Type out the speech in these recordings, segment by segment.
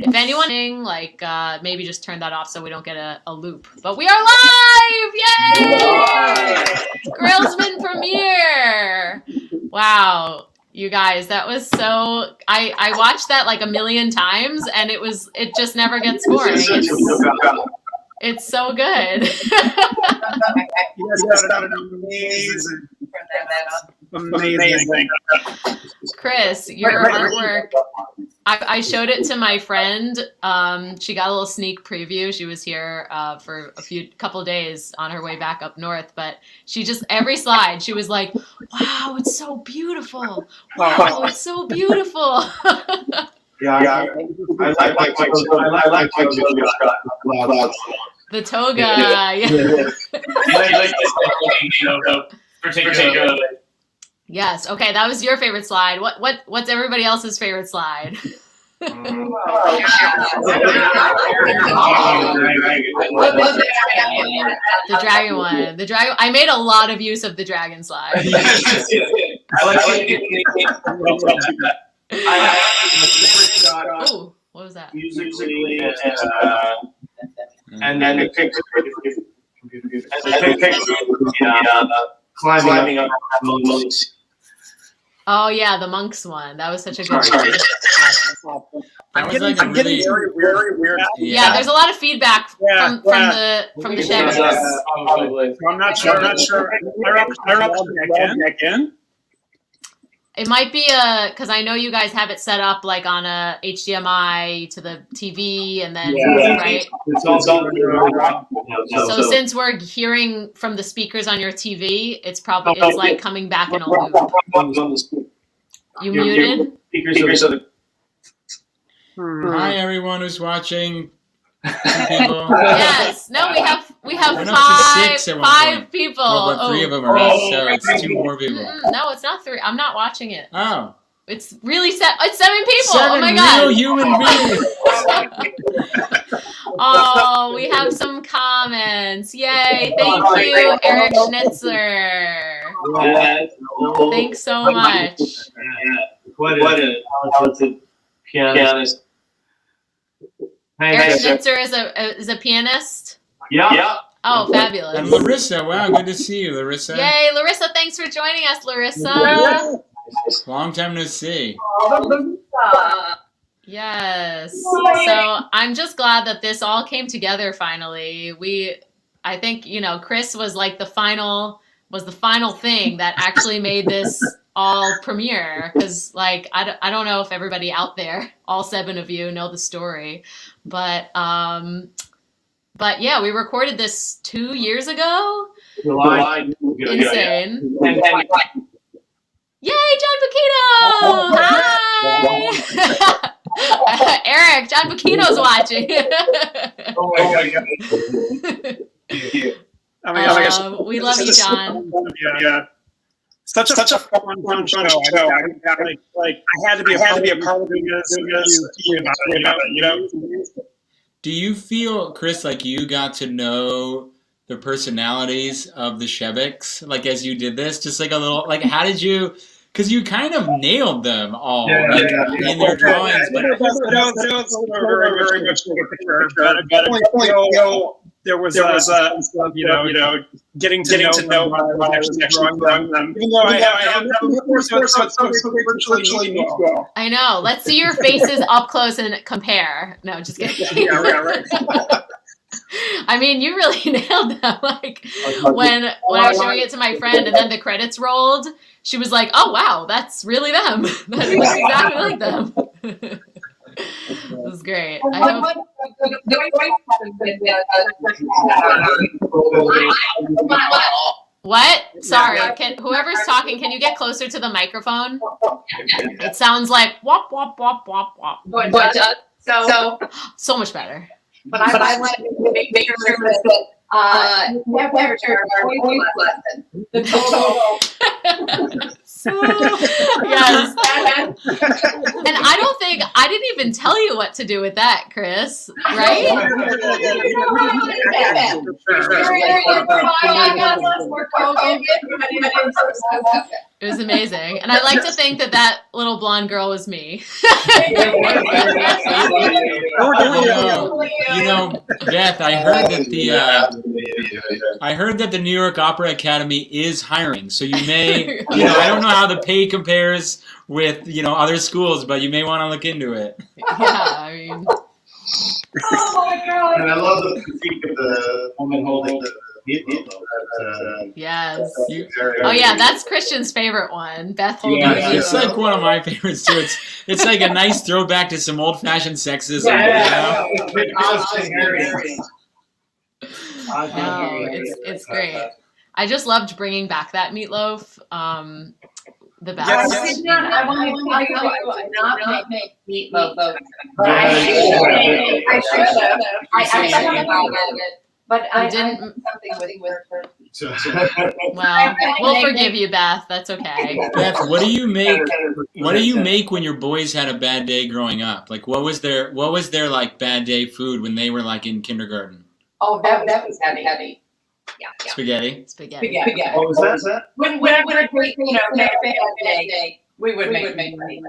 if anyone, like, maybe just turn that off so we don't get a loop. But we are live! Yay! Grailsman premiere! Wow. You guys, that was so, I watched that like a million times and it just never gets boring. It's so good. Amazing. Chris, your artwork, I showed it to my friend. She got a little sneak preview. She was here for couple days on her way back up north, but she just, every slide, she was like, wow, it's so beautiful. Wow, it's so beautiful. Yeah, I like the toga. Yeah. Particularly. Yes. Okay, that was your favorite slide. What's everybody else's favorite slide? The dragon one. The dragon. I made a lot of use of the dragon slide. Oh, what was that? Musically and then the picture. Climbing up the monks. Oh yeah, the monks one. That was such a good one. I'm getting very weird. Yeah, there's a lot of feedback from the chefs. I'm not sure. Again. It might be because I know you guys have it set up like on a HDMI to the TV and then, right? So since we're hearing from the speakers on your TV, it's like coming back in a loop. You muted? Hi everyone who's watching. People. Yes. No, we have five people. Well, but 3 of them are us, so it's 2 more people. No, it's not 3. I'm not watching it. Oh. It's really it's 7 people. 7 oh my god. Real human beings. Oh, we have some comments. Yay. Thank you, Eric Schnitzler. Thanks so much. What a talented pianist. Eric Schnitzer is a pianist? Yeah. Oh, fabulous. And Larissa, wow, good to see you, Larissa. Yay, Larissa, thanks for joining us, Larissa. Long time no see. Yes. So I'm just glad that this all came together finally. I think, Chris was like the final thing that actually made this all premiere, because like I don't know if everybody out there, all 7 of you, know the story, but yeah, we recorded this 2 years ago. July. Insane. Yay, John Paquito! Hi. Eric, John Paquito's watching. Oh my gosh. We love you, John. Yeah. Such a fun show. I had to be a part of it. Do you feel, Chris, like you got to know the personalities of the Sheviks, like as you did this? Just like a little, like how did you? Because you kind of nailed them all in their drawings. But very much there was getting to know why I was actually drawing them. Even though I have virtually no. I know. Let's see your faces up close and compare. No, just kidding. Yeah, right. I mean, you really nailed them. Like when I was showing it to my friend and then the credits rolled, she was like, "Oh wow, that's really them. That looks exactly like them." It was great. I hope. What? Sorry. Whoever's talking, can you get closer to the microphone? It sounds like wop wop wop wop wop. So much better. But I want to make sure that never turn our voice lesson. The total. Yes. And I didn't even tell you what to do with that, Chris. Right? It was amazing. And I like to think that little blonde girl was me. know, Beth, I heard that the New York Opera Academy is hiring. So you may, I don't know how the pay compares with, other schools, but you may want to look into it. Yeah, I mean. Oh my God. And I love the critique of the woman holding the meatloaf. Yes. Oh Yeah, that's Christian's favorite one. Beth holding the It's meatloaf. like one of my favorites too. It's like a nice throwback to some old-fashioned sexism. No, it's great. I just loved bringing back that meatloaf. The best. I want to tell you, I did not make meatloaf. But I should have. I thought about it. But I didn't something with her. Well, we'll forgive you, Beth. That's okay. Beth, what do you make? What do you make when your boys had a bad day growing up? Like, what was their like bad day food when they were like in kindergarten? Oh, that was heavy. Yeah. Spaghetti. Spaghetti. What was that? When we had a bad day, we would make Spaghetti.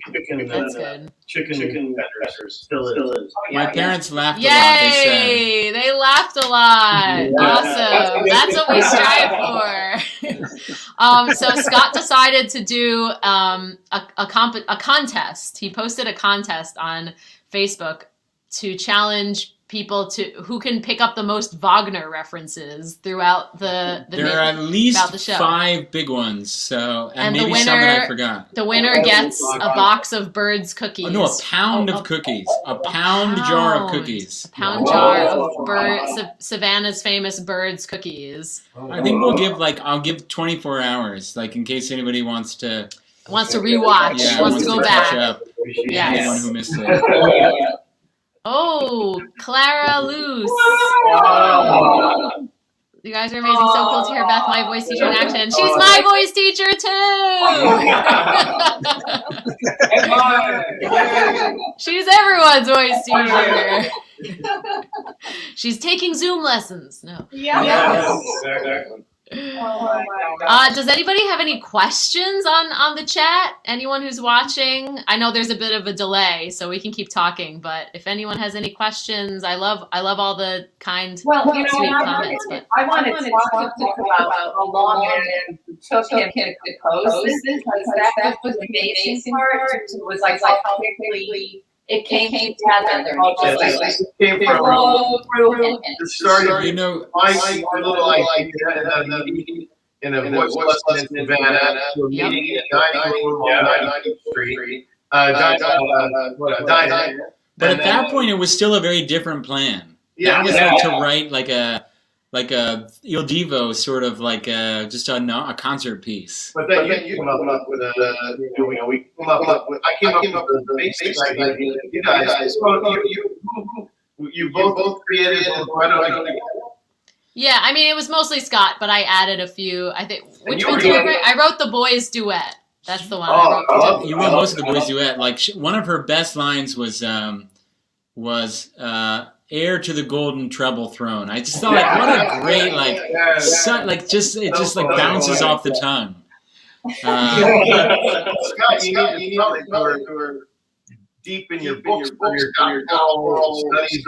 Chicken. That's good. Chicken tenders. Still is. My parents laughed a lot. They said. Yay! They laughed a lot. Yeah. Awesome. That's what we strive for. So Scott decided to do a contest. He posted a contest on Facebook to challenge people who can pick up the most Wagner references throughout the There are at least about the show. 5 big ones. So and the maybe some that I forgot. The winner gets a box of Bird's cookies. Oh, no, a pound of cookies. A pound jar of cookies. A pound jar of Savannah's famous Bird's cookies. I think I'll give 24 hours, like in case anybody wants to Rewatch, yeah, wants to go catch back. up. Yes. Anyone who missed it. Oh, Clara Luce. You guys are amazing. So cool to hear Beth, my voice teacher, in action. She's my voice teacher too. She's everyone's voice teacher. She's taking Zoom lessons. No. Yes. Exactly. Does anybody have any questions on the chat? Anyone who's watching? I know there's a bit of a delay, so we can keep talking. But if anyone has any questions, I love all the kind, sweet comments. But I wanted to talk about how long it took him to compose this, because that was the amazing part. It was like how quickly it came together. Came from the start of my little idea in a voice lesson in Savannah to a meeting in a dining room on 90th Street. But at that point, it was still a very different plan. That was like to write like a Il Divo sort of like just a concert piece. But then you come up with we came up with the basic idea. You guys, you both created and brought it together. yeah, I mean, it was mostly Scott, but I added a few. I think which one did I write? I wrote the boys' duet. That's the one I wrote. You wrote most of the boys' duet. Like one of her best lines was heir to the golden treble throne. I just thought, like, what a great, it just bounces off the tongue. Scott, you need to tell it who are deep in your books, your doctoral studies,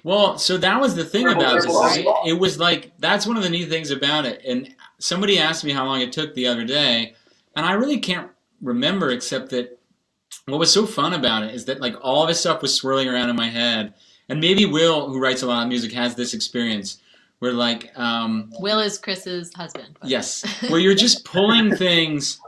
Well, so that was the thing about this. It was like, that's one of the neat things about it. And somebody asked me how long it took the other day, and I really can't remember, except that what was so fun about it is that like all this stuff was swirling around in my head. And maybe Will, who writes a lot of music, has this experience where like... Will is Chris's husband. Yes. Where you're just pulling things,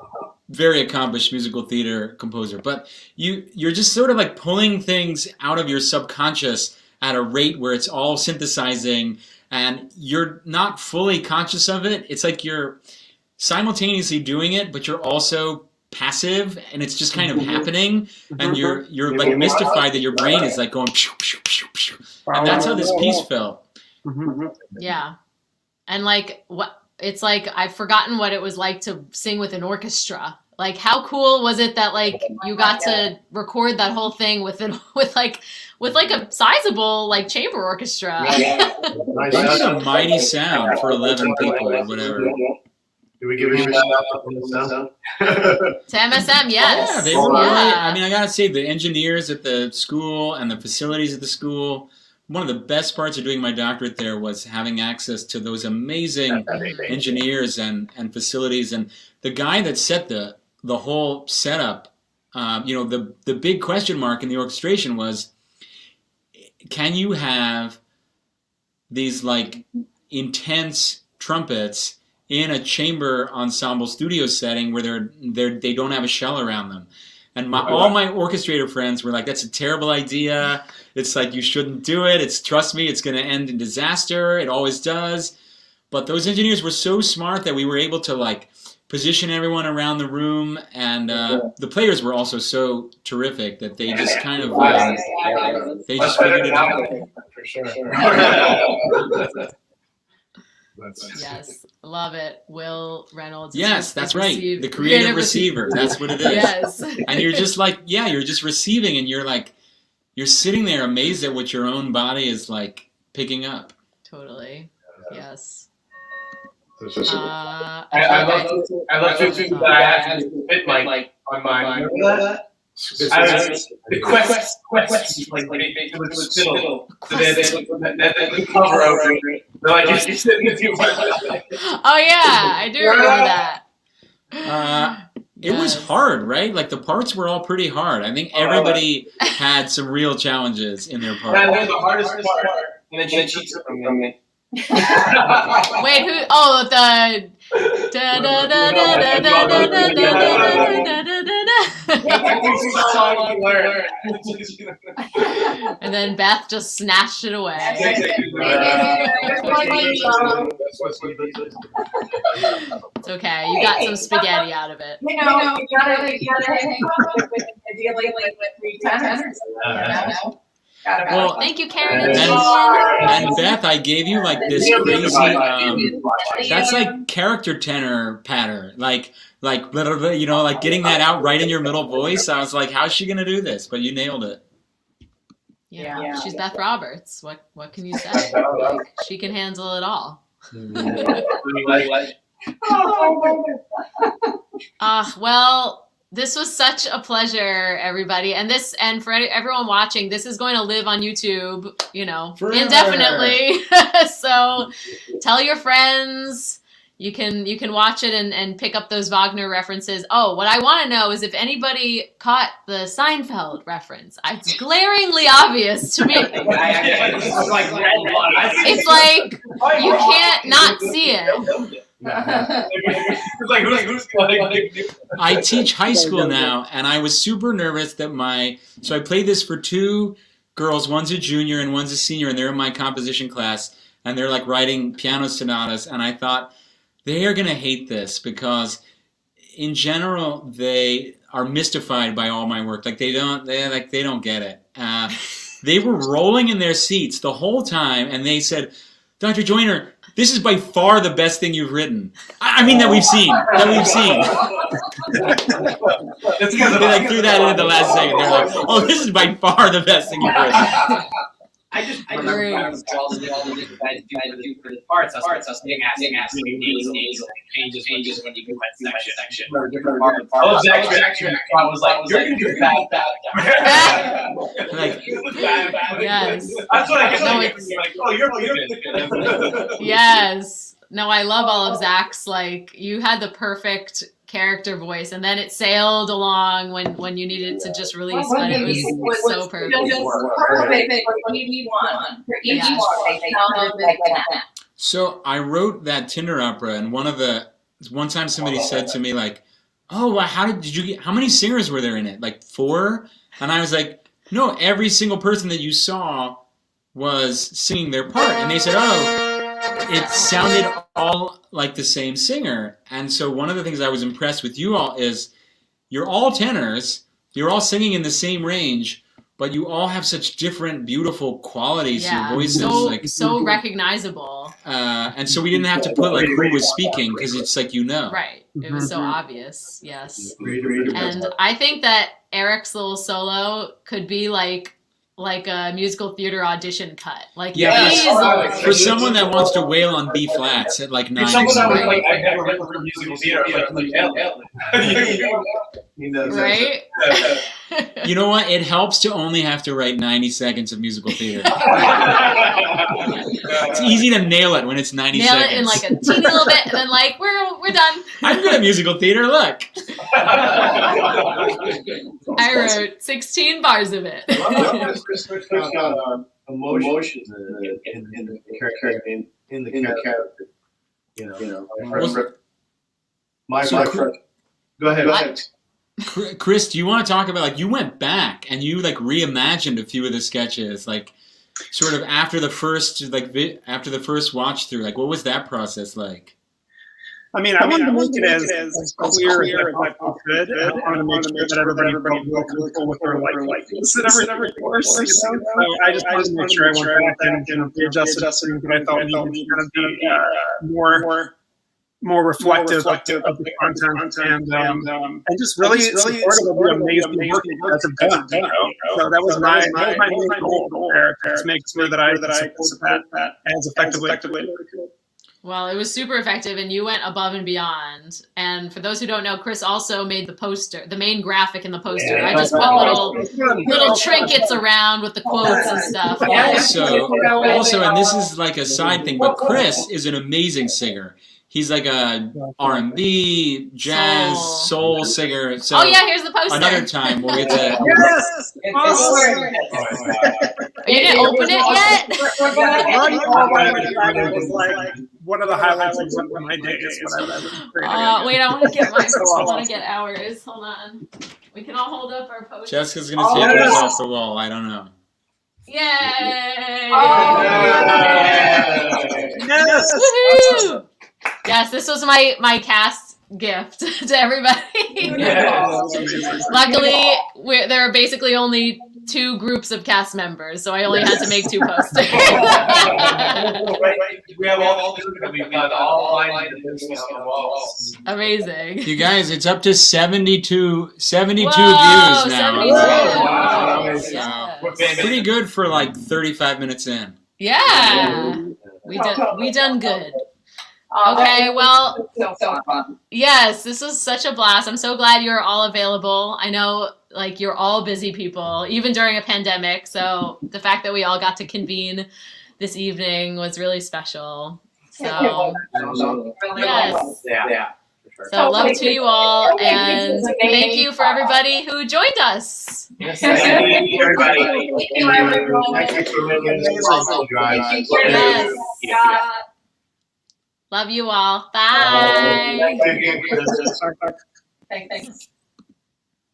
very accomplished musical theater composer, but you're just sort of like pulling things out of your subconscious at a rate where it's all synthesizing and you're not fully conscious of it. It's like you're simultaneously doing it, but you're also passive, and it's just kind of happening, and you're like mystified that your brain is like going pew, pew, pew, pew. And that's how this piece felt. Yeah. And like it's like I've forgotten what it was like to sing with an orchestra. Like how cool was it that like you got to record that whole thing with a sizable like chamber orchestra. That's a mighty sound for 11 people or whatever. Do we give a shout out to MSM? To MSM, yes. Yeah, they were really, I mean, I gotta say, the engineers at the school and the facilities at the school, one of the best parts of doing my doctorate there was having access to those amazing engineers and facilities. And the guy that set the whole setup, the big question mark in the orchestration was, can you have these like intense trumpets in a chamber ensemble studio setting where they don't have a shell around them? And all my orchestrator friends were like, that's a terrible idea. It's like, you shouldn't do it. Trust me, it's going to end in disaster. It always does. But those engineers were so smart that we were able to like position everyone around the room. And the players were also so terrific that they just kind of, they just figured it out. For sure. Yes, love it. Will Reynolds. Yes, that's right. The creative receiver. That's what it is. Yes. And you're just like, you're just receiving, and you're like, you're sitting there amazed at what your own body is like picking up. Totally. Yes. I love to that I had to fit like on my. Remember that? The quest, like they would spittle. So they cover over it. They're like, you're sitting with you. Oh yeah, I do remember that. It was hard, right? Like the parts were all pretty hard. I think everybody had some real challenges in their parts. That was the hardest part, and then she cheats from me. Wait, who? Oh, the. And then Beth just snatched it away. It's okay. You got some spaghetti out of it. You gotta hang on with ideally like three tenors. Well, thank you, Karen. And Beth, I gave you like this crazy, that's like character tenor pattern, like getting that out right in your middle voice. I was like, how's she gonna do this? But you nailed it. Yeah. She's Beth Roberts. What can you say? She can handle it all. Well. This was such a pleasure, everybody. And for everyone watching, this is going to live on YouTube, forever. Indefinitely. So tell your friends. You can watch it and pick up those Wagner references. Oh, what I want to know is if anybody caught the Seinfeld reference. It's glaringly obvious to me. It's like you can't not see it. I teach high school now, and I was super nervous that so I played this for two girls, one's a junior and one's a senior, and they're in my composition class, and they're like writing piano sonatas, and I thought, they are going to hate this because in general, they are mystified by all my work. Like they don't get it. They were rolling in their seats the whole time, and they said, Dr. Joyner, this is by far the best thing you've written. I mean, that we've seen. They like threw that in at the last second. They're like, oh, this is by far the best thing you've written. I remember all the different guys do for the parts. I was being asked changes when you go that section. Different part. Oh, Zach, I was like, you're going to do bad. Like, Yes. That's what I get. Like, oh, you're Yes. No, I love all of Zach's. Like, you had the perfect character voice, and then it sailed along when you needed to just release, but it was so perfect. Perfect for each one. So I wrote that Tinder opera, and one time somebody said to me like, "Oh, well, how many singers were there in it? Like 4?" And I was like, "No, every single person that you saw was singing their part." And they said, "Oh, it sounded all like the same singer." And so one of the things I was impressed with you all is you're all tenors, you're all singing in the same range, but you all have such different, beautiful qualities to your voices. So recognizable. And so we didn't have to put like who was speaking because it's like Right. It was so obvious. Yes. And I think that Eric's little solo could be like like a musical theater audition cut. Like Yeah, easily. for someone that wants to wail on B flats at like 9. Someone that was like, I've never heard of musical theater, He knows that. Right? You know what? It helps to only have to write 90 seconds of musical theater. It's easy to nail it when it's 90 Nail seconds. it in like a teeny little bit, and then like we're done. I'm good at musical theater. Look. I wrote 16 bars of it. Chris found emotions in the character. You know. Go ahead. Chris, do you want to talk about, like, you went back and you like reimagined a few of the sketches, like sort of after the first watch through? Like, what was that process like? I mean, I wanted to make it as clear as I could. I wanted to make sure that everybody felt comfortable with their life and every course. So I just wanted to make sure I went back and readjusted things that I thought needed to kind of be more reflective of the content and just really supportive of the amazing work that you guys have done. So that was my main goal there, to make sure that I support that as effectively as I could. Well, it was super effective, and you went above and beyond. And for those who don't know, Chris also made the poster, the main graphic in the poster. I just put little trinkets around with the quotes and stuff. Also, and this is like a side thing, but Chris is an amazing singer. He's like a R&B, jazz, soul singer. So oh yeah, here's the poster. Another time we'll get to. Yes! Awesome! You didn't open it yet? It was like one of the highlights of my days. Wait, I want to get mine. I want to get ours. Hold on. We can all hold up our posters. Jessica's going to take this off the wall. I don't know. Yay! Yes! Woohoo! Yes, this was my cast gift to everybody. Luckily, there are basically only 2 groups of cast members, so I only had to make 2 posters. We have all we've got all lines of business on the walls. Amazing. You guys, it's up to 72 views Whoa, now. 72. Yes. Pretty good for like 35 minutes in. Yeah. We done good. Okay, well, yes, this was such a blast. I'm so glad you're all available. I know, like, you're all busy people, even during a pandemic. So the fact that we all got to convene this evening was really special. So, yes. Yeah. So love to you all, and thank you for everybody who joined us. Yes, thank you, everybody. Thank you, everyone. Thank you for making this possible, guys. Yes. Love you all. Bye. Thank you. Thanks.